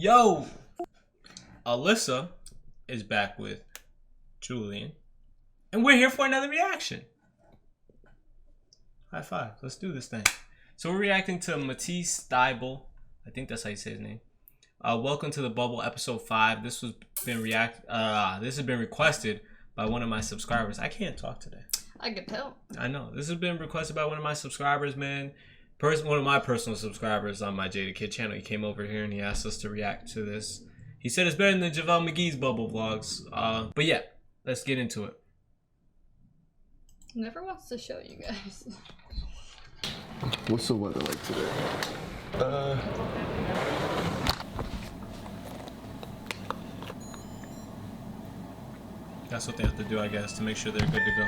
Yo, Alyssa is back with Julian, and we're here for another reaction. High five. Let's do this thing. So we're reacting to Matisse Thybulle. I think that's how you say his name. Welcome to the Bubble, episode 5. This has been requested by one of my subscribers. I can't talk today. I can tell. I know. This has been requested by one of my subscribers, man. One of my personal subscribers on my Jada Kid channel. He came over here and he asked us to react to this. He said it's better than JaVale McGee's Bubble vlogs. But yeah, let's get into it. Never wants to show you guys. What's the weather like today? That's what they have to do, I guess, to make sure they're good to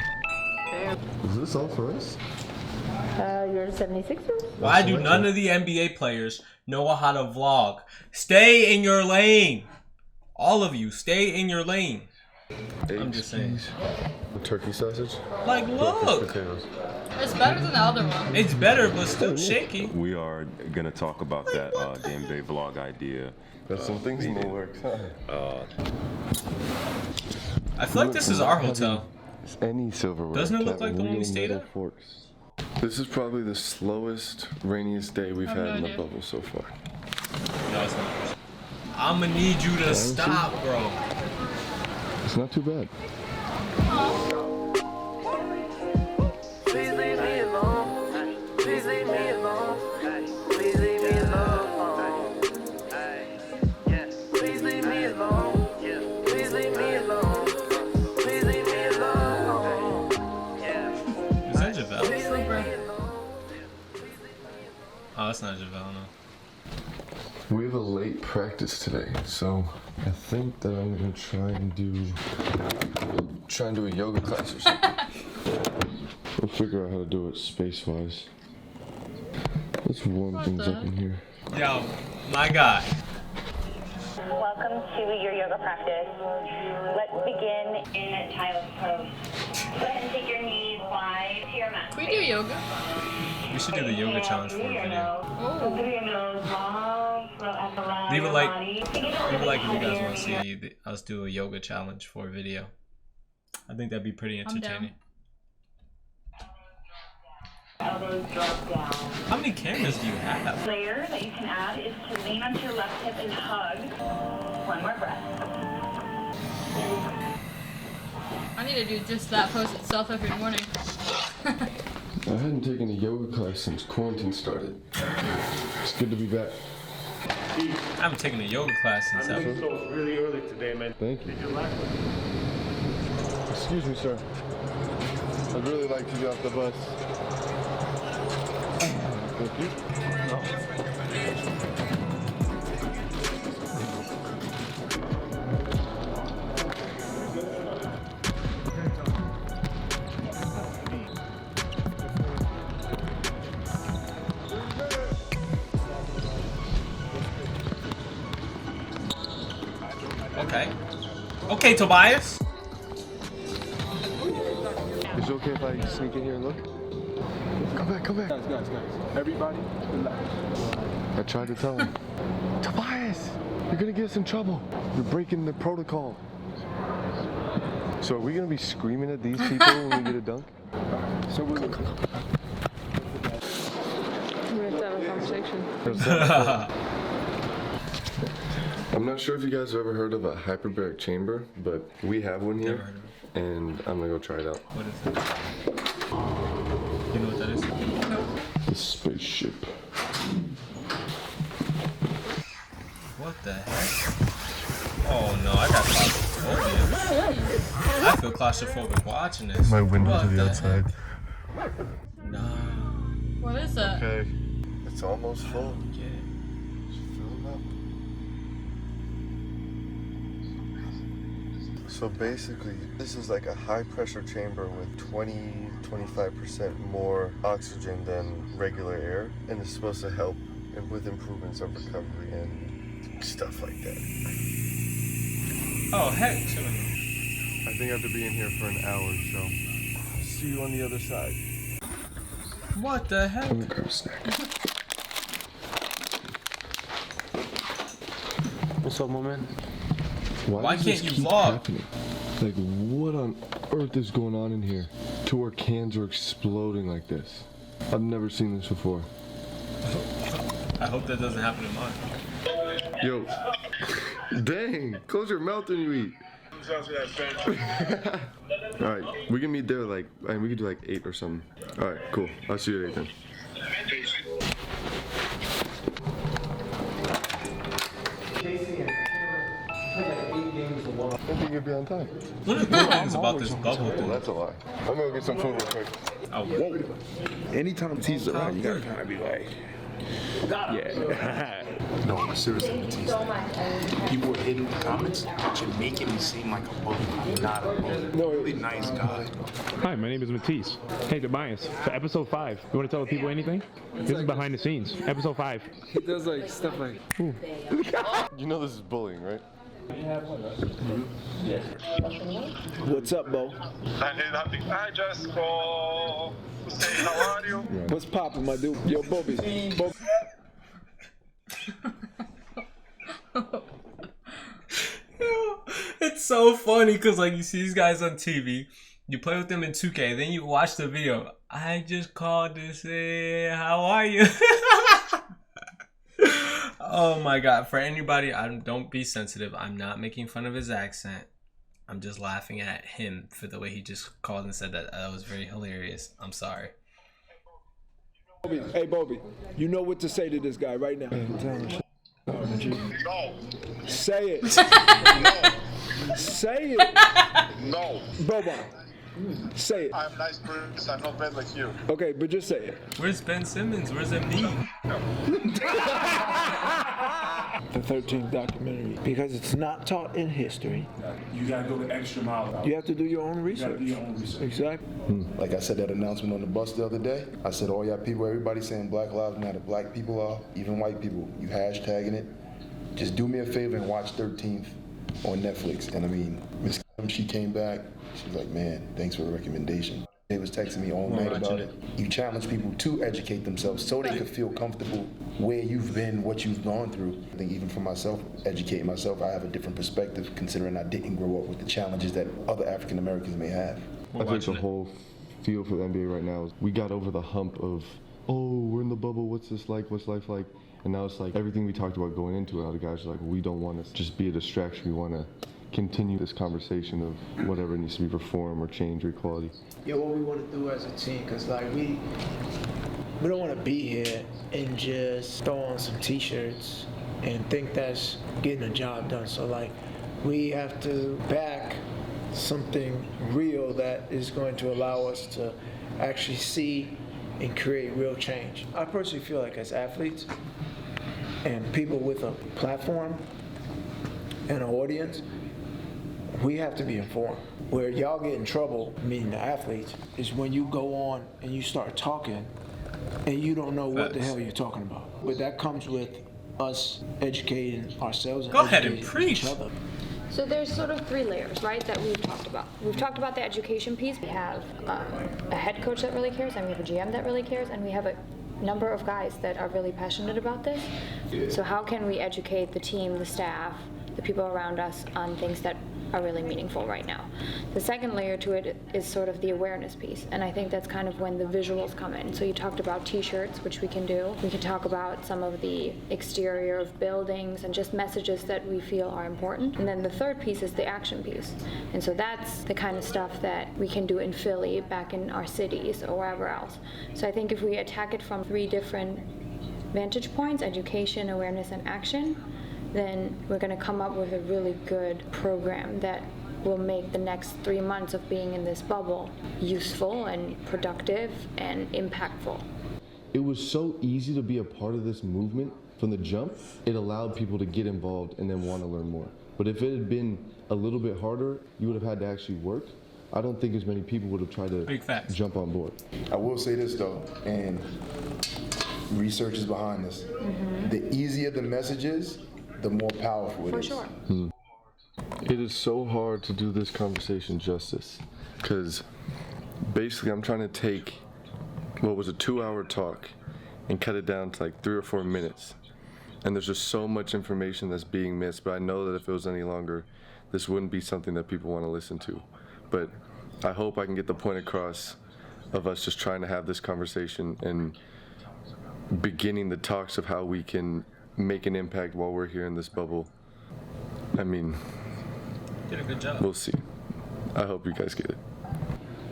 go. Is this all for us? You're 76ers? Why do none of the NBA players know how to vlog? Stay in your lane. All of you, stay in your lane. I'm just saying. Turkey sausage? Like, look. Potatoes. It's better than the other one. It's better, but still shaky. We are going to talk about that Game Day vlog idea. There's some things in the works, huh? I feel like this is our hotel. Any silverware. Doesn't it look like the one we stayed at? Forks. This is probably the slowest, rainiest day we've had in the idea. bubble so far. No, it's not. I'm gonna need you to stop, bro. It's not too bad. Please leave me alone. Please leave me alone. Please leave me alone. Please leave me alone. Please leave me alone. Please leave me alone. Is that JaVale? Oh, that's not JaVale, no. We have a late practice today, so I think that I'm gonna try and do a yoga class or something. We'll figure out how to do it space-wise. Let's warm things up in here. Yo, my guy. Welcome to your yoga practice. Let's begin in child's pose. Go ahead and take your knees wide to your mat. Can we do yoga? We should do the yoga challenge for a video. Open your nose long, float at the left. Leave a like if you guys want to see us do a yoga challenge for a video. I think that'd be pretty entertaining. Elbows drop down. How many cameras do you have? Layer that you can add is to lean onto your left hip and hug. One more breath. I need to do just that pose itself every morning. I hadn't taken a yoga class since quarantine started. It's good to be back. I haven't taken a yoga class since ever. So it's really early today, man. Thank you. Did you like it? Excuse me, sir. I'd really like to get off the bus. Thank you. Okay. Okay, Tobias. Is it okay if I sneak in here and look? Come back, come back. Guys. Everybody, relax. I tried to tell him. Tobias, you're gonna get us in trouble. You're breaking the protocol. So are we gonna be screaming at these people when we get a dunk? So we're We have to have a conversation. I'm not sure if you guys have ever heard of a hyperbaric chamber, but we have one Never here, heard of it. and I'm gonna go try it out. What is it? You know what that is? The spaceship. What the heck? Oh no, I got claustrophobia. I feel claustrophobic watching this. My window What to the the outside. heck? No. What is that? Okay. It's almost full. Yeah. Just fill them up. So basically, this is like a high pressure chamber with 20-25% more oxygen than regular air, and it's supposed to help with improvements of recovery and stuff like that. Oh heck. I think I have to be in here for an hour, so see you on the other side. What the heck? Let me grab a snack. What's up, my man? Why does can't this you keep vlog? happening? Like, what on earth is going on in here to where cans are exploding like this? I've never seen this before. I hope that doesn't happen in mine. Yo, dang, close your mouth when you eat. Alright, we can meet there like, and we can do like 8 or something. Alright, cool. I'll see you at 8 then. I think you'll be on time. What are the things about this bubble Well, thing? that's a lie. I'm gonna get some food real quick. Oh, Whoa. Anytime Matisse around, you gotta kind of be like, yeah. No, seriously, Matisse. People are hitting the comments, but you're making me seem like a bully. I'm not a bully. No, Really nice guy. Hi, my name is Matisse. Hey, Tobias, for episode 5, you want to tell the people anything? This is behind the scenes. Episode 5. he does like stuff like. You know this is bullying, right? What's up, Bo? I just call to say how are you? What's poppin', my dude? Yo, Bobby. it's so funny because like you see these guys on TV, you play with them in 2K, then you watch the video. I just called to say how are you? Oh my god! For anybody, don't be sensitive. I'm not making fun of his accent. I'm just laughing at him for the way he just called and said that. That was very hilarious. I'm sorry. Hey, Bobby, you know what to say to this guy right now. No. Say it. No. Say it. No. Bobo, say it. I'm a nice person. I'm not bad like you. Okay, but just say it. Where's Ben Simmons? Where's MD? The 13th documentary, because it's not taught in history. You gotta go the extra mile. You have to do your own research. do your own research. Exactly. Like I said, that announcement on the bus the other day, I said, all y'all people, everybody saying Black Lives Matter, black people are, even white people, you hashtagging it. Just do me a favor and watch 13th on Netflix. And I mean, Miss Kim, she came back, she was like, man, thanks for the recommendation. They was texting me all night about it. You challenge people to educate themselves so they could feel comfortable where you've been, what you've gone through. I think even for myself, educating myself, I have a different perspective considering I didn't grow up with the challenges that other African Americans may have. I think the whole feel for the NBA right now is we got over the hump of, oh, we're in the bubble, what's this like, what's life like? And now it's like everything we talked about going into it, now the guys are like, we don't want to just be a distraction, we want to continue this conversation of whatever needs to be reform or change or equality. Yeah, what we want to do as a team, because like we don't want to be here and just throw on some t-shirts and think that's getting a job done. So like we have to back something real that is going to allow us to actually see and create real change. I personally feel like as athletes and people with a platform and an audience, we have to be informed. Where y'all get in trouble, meaning the athletes, is when you go on and you start talking and you don't know what the hell you're talking about. But that comes with us educating ourselves and Go ahead and educating preach. each other. So there's sort of 3 layers, right, that we've talked about. We've talked about the education piece. We have a head coach that really cares, and we have a GM that really cares, and we have a number of guys that are really passionate about this. So how can we educate the team, the staff, the people around us on things that are really meaningful right now? The second layer to it is sort of the awareness piece, and I think that's kind of when the visuals come in. So you talked about t-shirts, which we can do. We can talk about some of the exterior of buildings and just messages that we feel are important. And then the third piece is the action piece. And so that's the kind of stuff that we can do in Philly, back in our cities, or wherever else. So I think if we attack it from 3 different vantage points, education, awareness, and action, then we're going to come up with a really good program that will make the next 3 months of being in this bubble useful and productive and impactful. It was so easy to be a part of this movement from the jump. It allowed people to get involved and then want to learn more. But if it had been a little bit harder, you would have had to actually work. I don't think as many people would have tried to jump on board. I will say this though, and research is behind this. The easier the message is, the more powerful it is. For sure. It is so hard to do this conversation justice because basically I'm trying to take what was a 2-hour talk and cut it down to like 3 or 4 minutes. And there's just so much information that's being missed, but I know that if it was any longer, this wouldn't be something that people want to listen to. But I hope I can get the point across of us just trying to have this conversation and beginning the talks of how we can make an impact while we're here in this bubble. I mean, did a good job. We'll see. I hope you guys get it.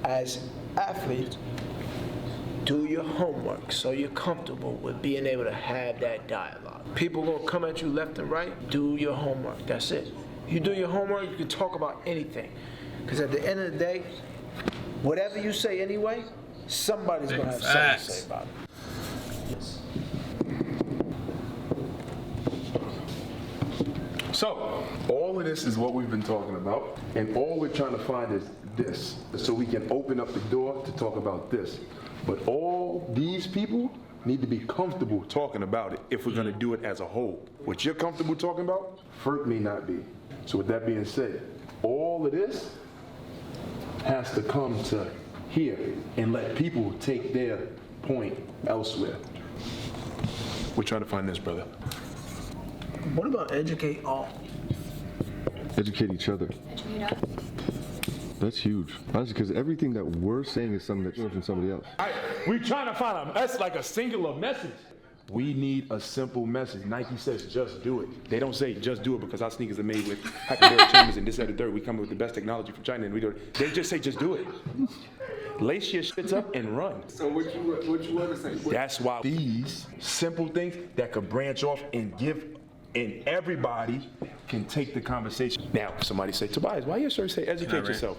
As athletes, do your homework so you're comfortable with being able to have that dialogue. People gonna come at you left and right. Do your homework. That's it. You do your homework, you can talk about anything. Because at the end of the day, whatever you say anyway, somebody's gonna have something to say about it. So, all of this is what we've been talking about, and all we're trying to find is this, so we can open up the door to talk about this. But all these people need to be comfortable talking about it if we're gonna do it as a whole. What you're comfortable talking about, FERC may not be. So with that being said, all of this has to come to here and let people take their point elsewhere. We're trying to find this, brother. What about educate all? Educate each other. Educate us. That's huge. Honestly, because everything that we're saying is something that's from somebody else. We're trying to find that's like a singular message. We need a simple message. Nike says just do it. They don't say just do it because our sneakers are made with hyperbaric chambers and this, that, and the third. We come up with the best technology from China and we do it. They just say just do it. Lace your shits up and run. So what you want to say? That's why these simple things that could branch off and give, and everybody can take the conversation. Now, somebody say, Tobias, why your shirt say educate yourself?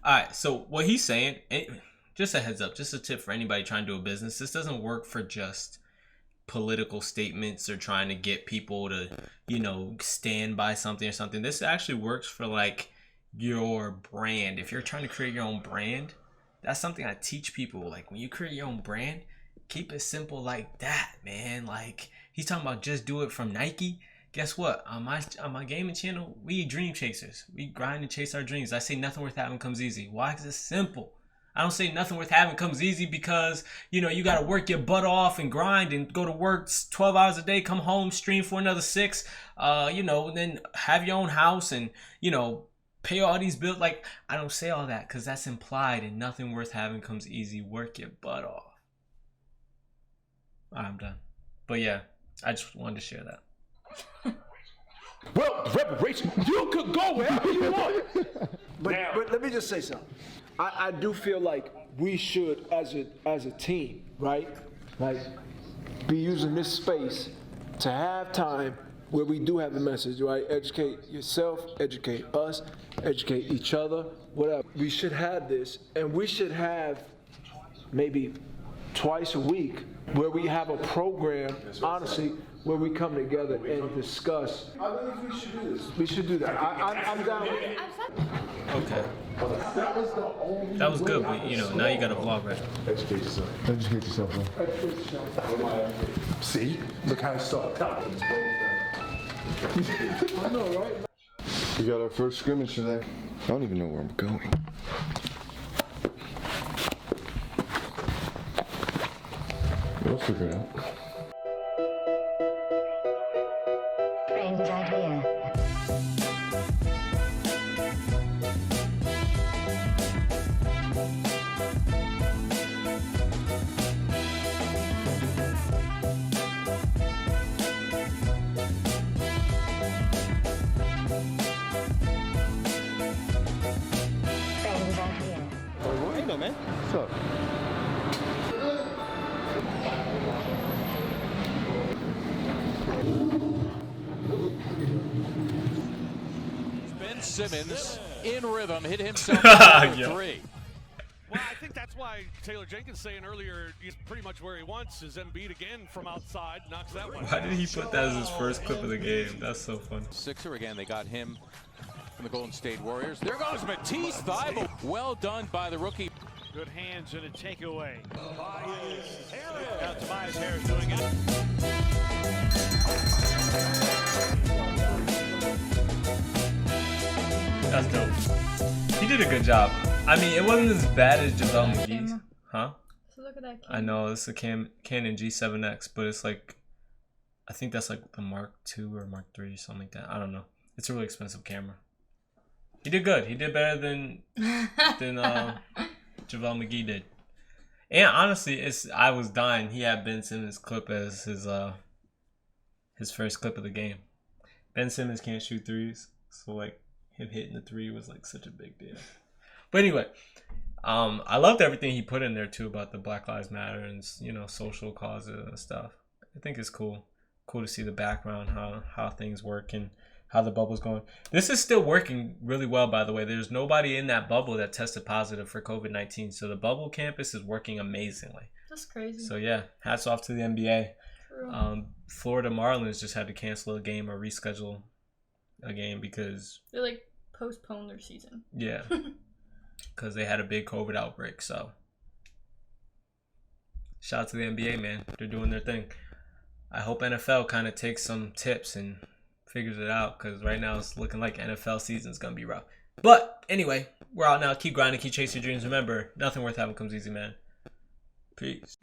All right, so what he's saying, just a heads up, just a tip for anybody trying to do a business. This doesn't work for just political statements or trying to get people to, stand by something or something. This actually works for like your brand. If you're trying to create your own brand, that's something I teach people. Like when you create your own brand, keep it simple like that, man. Like he's talking about just do it from Nike. Guess what? On my gaming channel, we dream chasers. We grind and chase our dreams. I say nothing worth having comes easy. Why? Because it's simple. I don't say nothing worth having comes easy because, you got to work your butt off and grind and go to work 12 hours a day, come home, stream for another 6, and then have your own house and, pay all these bills. Like, I don't say all that because that's implied and nothing worth having comes easy. Work your butt off. I'm done. But yeah, I just wanted to share that. Well, reparation, you could go wherever you want. But let me just say something. I do feel like we should, as a team, right, like, be using this space to have time where we do have a message, right? Educate yourself, educate us, educate each other, whatever. We should have this, and we should have maybe twice a week where we have a program, honestly, where we come together and discuss. I believe we should do this. We should do that. I'm down with it. Okay. That was good, but now you got a vlog ready. Educate yourself. Educate yourself, bro. See? Look how it started. I know, right? We got our first scrimmage today. I don't even know where I'm going. We'll figure it out. Strange idea. Strange idea. What you know, man? What's up? Ben Simmons in rhythm hit himself down for 3. Well, I think that's why Taylor Jenkins saying earlier he's pretty much where he wants. Is Embiid again from outside, knocks that one. Why did he put that as his first clip of the game? That's so fun. Sixer again, they got him from the Golden State Warriors. There goes Matisse Thybulle. Well done by the rookie. Good hands and a takeaway. Now Tobias Harris doing it. That's dope. He did a good job. I mean, it wasn't as bad as JaVale McGee's. Huh? So look at that. I know, it's a Canon G7X, but it's like I think that's like the Mark II or Mark III, something like that. I don't know. It's a really expensive camera. He did good. He did better than JaVale McGee did. And honestly, I was dying. He had Ben Simmons clip as his first clip of the game. Ben Simmons can't shoot threes, so like him hitting the three was like such a big deal. But anyway, I loved everything he put in there too about the Black Lives Matter and social causes and stuff. I think it's cool. Cool to see the background, how things work and how the bubble's going. This is still working really well, by the way. There's nobody in that bubble that tested positive for COVID-19, so the bubble campus is working amazingly. That's crazy. So yeah, hats off to the NBA. True. Florida Marlins just had to cancel a game or reschedule a game because they like postponed their season. Yeah, because they had a big COVID outbreak. So shout out to the NBA, man. They're doing their thing. I hope NFL kind of takes some tips and figures it out, because right now it's looking like NFL season's gonna be rough. But anyway, we're out now. Keep grinding, keep chasing your dreams. Remember, nothing worth having comes easy, man. Peace.